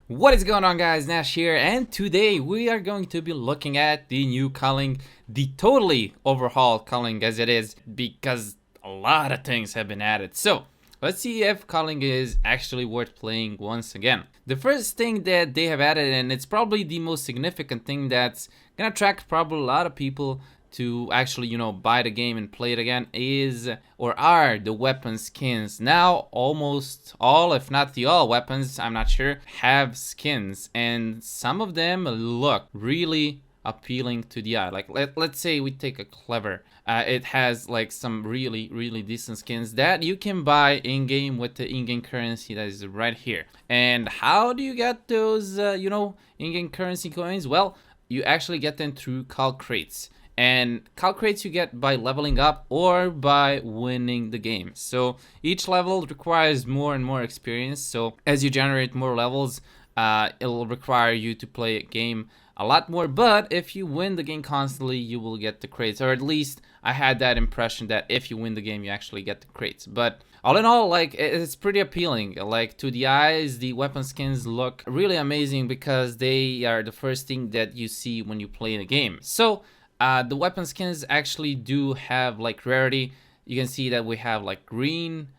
What is going on, guys? Nash here, and today we are going to be looking at the new culling, the totally overhauled culling as it is, because a lot of things have been added. So let's see if culling is actually worth playing once again. The first thing that they have added, and it's probably the most significant thing that's gonna attract probably a lot of people to actually, buy the game and play it again, is or are the weapon skins. Now almost all, if not the all weapons, I'm not sure, have skins, and some of them look really appealing to the eye. Like let's say we take a clever, it has like some really decent skins that you can buy in game with the in-game currency that is right here. And how do you get those in-game currency coins? Well, you actually get them through call crates. And call crates you get by leveling up or by winning the game. So each level requires more and more experience. So as you generate more levels, it will require you to play a game a lot more. But if you win the game constantly, you will get the crates. Or at least I had that impression that if you win the game, you actually get the crates. But all in all, like, it's pretty appealing. Like, to the eyes, the weapon skins look really amazing because they are the first thing that you see when you play the game. So the weapon skins actually do have like rarity. You can see that we have like green,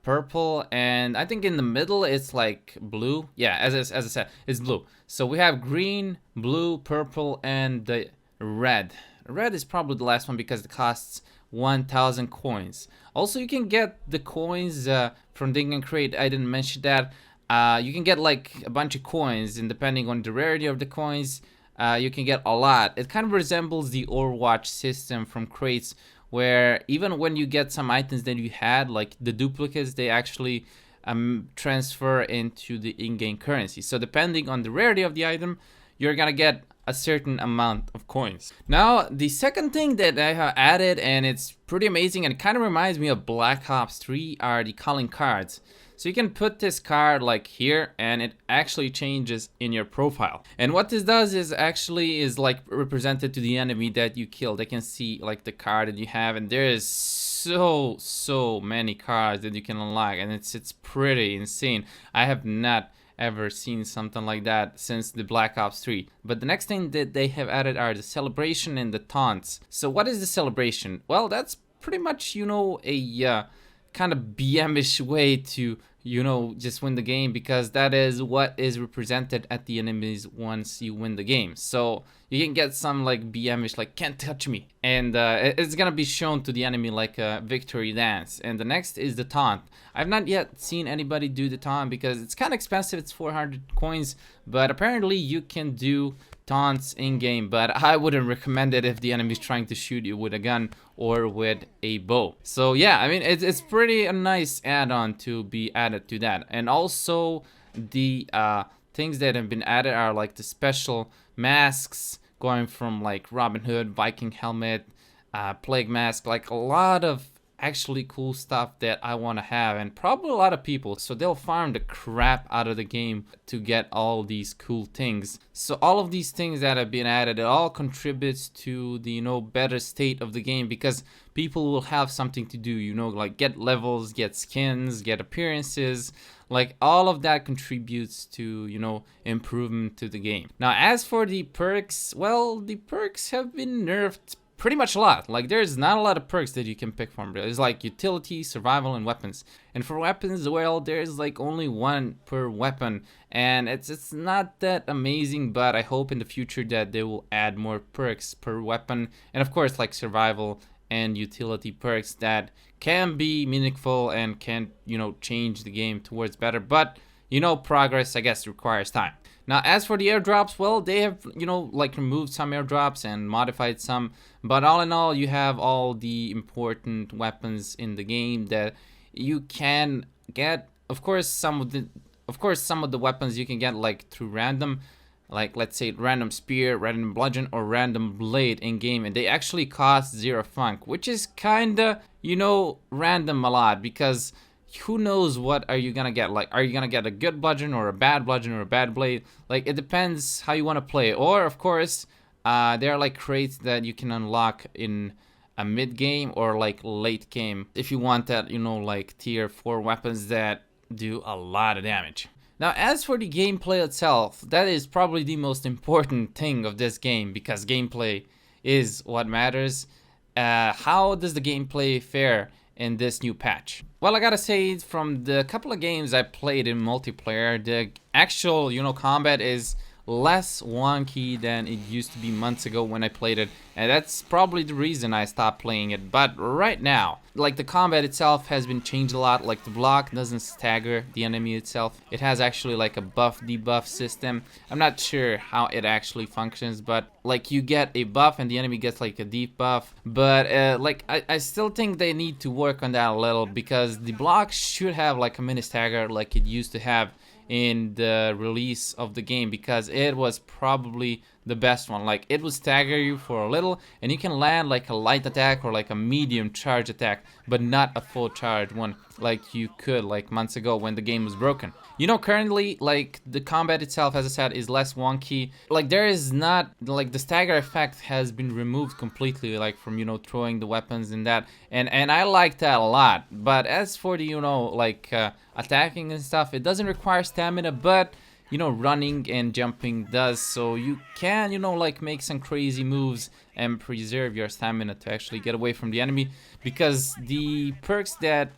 purple, and I think in the middle it's like blue. Yeah, as I said, it's blue. So we have green, blue, purple, and the red. Red is probably the last one because it costs 1,000 coins. Also, you can get the coins from Ding and Crate. I didn't mention that. You can get like a bunch of coins, and depending on the rarity of the coins, you can get a lot. It kind of resembles the Overwatch system from crates, where even when you get some items that you had, like the duplicates, they actually transfer into the in-game currency. So depending on the rarity of the item, you're gonna get a certain amount of coins. Now, the second thing that I have added, and it's pretty amazing and kind of reminds me of Black Ops 3, are the calling cards. So you can put this card like here, and it actually changes in your profile. And what this does is actually is like represented to the enemy that you kill. They can see like the card that you have, and there is so many cards that you can unlock, and it's pretty insane. I have not ever seen something like that since the Black Ops 3. But the next thing that they have added are the celebration and the taunts. So what is the celebration? Well, that's pretty much, a kind of BM-ish way to, just win the game, because that is what is represented at the enemies once you win the game. So you can get some like BM-ish, like can't touch me, and it's gonna be shown to the enemy like a victory dance. And the next is the taunt. I've not yet seen anybody do the taunt because it's kind of expensive. It's 400 coins, but apparently you can do taunts in game, but I wouldn't recommend it if the enemy's trying to shoot you with a gun or with a bow. So yeah, I mean, it's pretty a nice add-on to be added to that. And also the things that have been added are like the special masks, going from like Robin Hood, Viking helmet, plague mask, like a lot of actually cool stuff that I want to have, and probably a lot of people, so they'll farm the crap out of the game to get all these cool things. So all of these things that have been added, it all contributes to the better state of the game, because people will have something to do, like get levels, get skins, get appearances. Like all of that contributes to improvement to the game. Now as for the perks, well, the perks have been nerfed pretty much a lot. Like there's not a lot of perks that you can pick from. It's like utility, survival, and weapons. And for weapons, well, there's like only one per weapon, and it's not that amazing. But I hope in the future that they will add more perks per weapon, and of course like survival and utility perks that can be meaningful and can change the game towards better. But progress, I guess, requires time. Now, as for the airdrops, well, they have, like removed some airdrops and modified some. But all in all, you have all the important weapons in the game that you can get. Of course, some of the weapons you can get like through random, like let's say random spear, random bludgeon, or random blade in game, and they actually cost 0 funk, which is kinda, random a lot, because who knows what are you gonna get. Like, are you gonna get a good bludgeon or a bad blade? Like, it depends how you want to play. Or of course there are like crates that you can unlock in a mid game or like late game if you want that, like tier 4 weapons that do a lot of damage. Now, as for the gameplay itself, that is probably the most important thing of this game, because gameplay is what matters. How does the gameplay fare in this new patch? Well, I gotta say, from the couple of games I played in multiplayer, the actual, combat is less wonky than it used to be months ago when I played it, and that's probably the reason I stopped playing it. But right now, like, the combat itself has been changed a lot. Like, the block doesn't stagger the enemy itself. It has actually like a buff debuff system. I'm not sure how it actually functions, but like, you get a buff and the enemy gets like a debuff. But like, I still think they need to work on that a little, because the block should have like a mini stagger like it used to have in the release of the game, because it was probably the best one. Like, it would stagger you for a little, and you can land like a light attack or like a medium charge attack, but not a full charge one like you could like months ago when the game was broken. Currently, like, the combat itself, as I said, is less wonky. Like, there is not, like, the stagger effect has been removed completely, like, from, throwing the weapons and that. And I like that a lot. But as for the, attacking and stuff, it doesn't require stamina, but running and jumping does, so you can, like, make some crazy moves and preserve your stamina to actually get away from the enemy, because the perks that,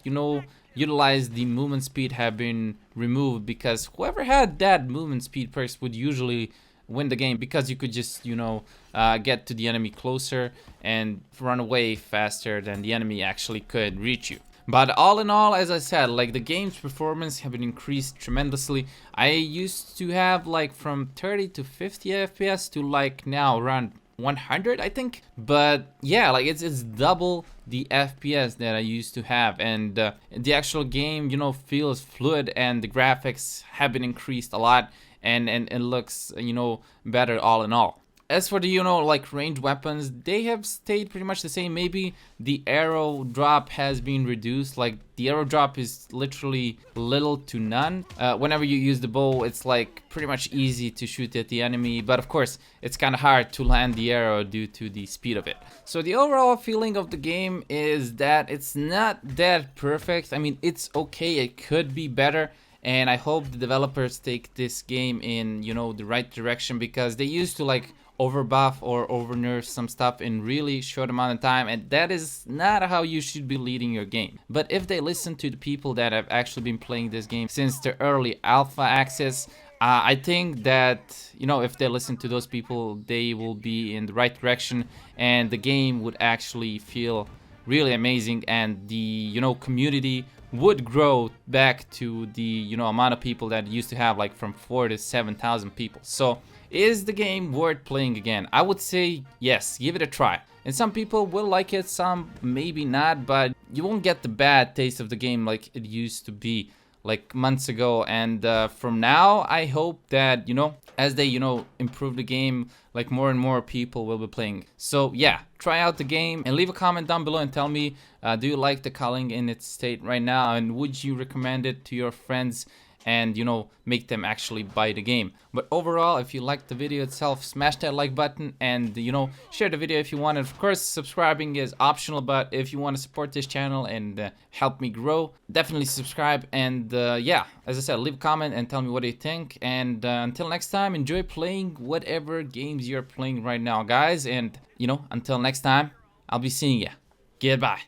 utilize the movement speed have been removed, because whoever had that movement speed perks would usually win the game, because you could just, get to the enemy closer and run away faster than the enemy actually could reach you. But all in all, as I said, like, the game's performance have been increased tremendously. I used to have like from 30 to 50 FPS to like now around 100, I think. But yeah, like, it's double the FPS that I used to have, and the actual game, feels fluid, and the graphics have been increased a lot, and it looks, better all in all. As for the, like, ranged weapons, they have stayed pretty much the same. Maybe the arrow drop has been reduced. Like, the arrow drop is literally little to none. Whenever you use the bow, it's like pretty much easy to shoot at the enemy, but of course, it's kind of hard to land the arrow due to the speed of it. So the overall feeling of the game is that it's not that perfect. I mean, it's okay, it could be better. And I hope the developers take this game in, the right direction, because they used to, like, overbuff or overnerf some stuff in really short amount of time, and that is not how you should be leading your game. But if they listen to the people that have actually been playing this game since the early alpha access, I think that, if they listen to those people, they will be in the right direction, and the game would actually feel really amazing, and the, community would grow back to the, amount of people that it used to have, like from 4,000 to 7,000 people. So, is the game worth playing again? I would say yes, give it a try. And some people will like it, some maybe not, but you won't get the bad taste of the game like it used to be like months ago. And from now, I hope that, as they, improve the game, like, more and more people will be playing. So yeah, try out the game and leave a comment down below and tell me, do you like the Culling in its state right now, and would you recommend it to your friends and, make them actually buy the game. But overall, if you liked the video itself, smash that like button, and, share the video if you want. And of course, subscribing is optional, but if you want to support this channel and help me grow, definitely subscribe. And yeah, as I said, leave a comment and tell me what you think. And until next time, enjoy playing whatever games you're playing right now, guys. And, until next time, I'll be seeing you. Goodbye.